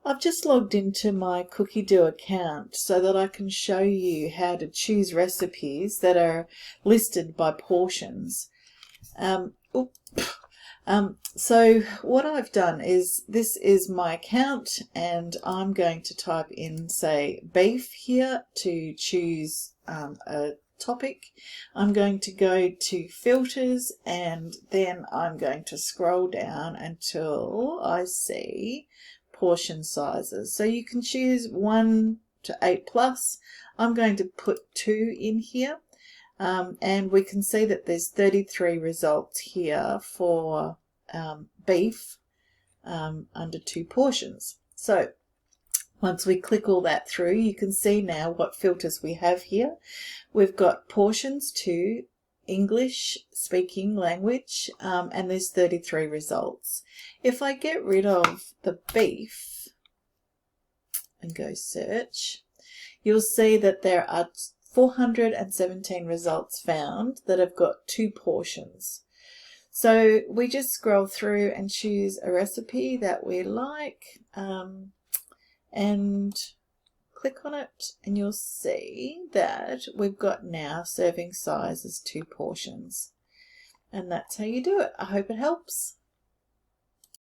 I've just logged into my Cookidoo account so that I can show you how to choose recipes that are listed by portions. So what I've done is, this is my account, and I'm going to type in, say, beef here to choose a topic. I'm going to go to filters, and then I'm going to scroll down until I see portion sizes. So you can choose 1 to 8 plus. I'm going to put 2 in here. And we can see that there's 33 results here for beef under 2 portions. So once we click all that through, you can see now what filters we have here. We've got portions to English speaking language, and there's 33 results. If I get rid of the beef and go search, you'll see that there are 417 results found that have got 2 portions. So we just scroll through and choose a recipe that we like, and click on it, and you'll see that we've got now serving size as 2 portions. And that's how you do it. I hope it helps.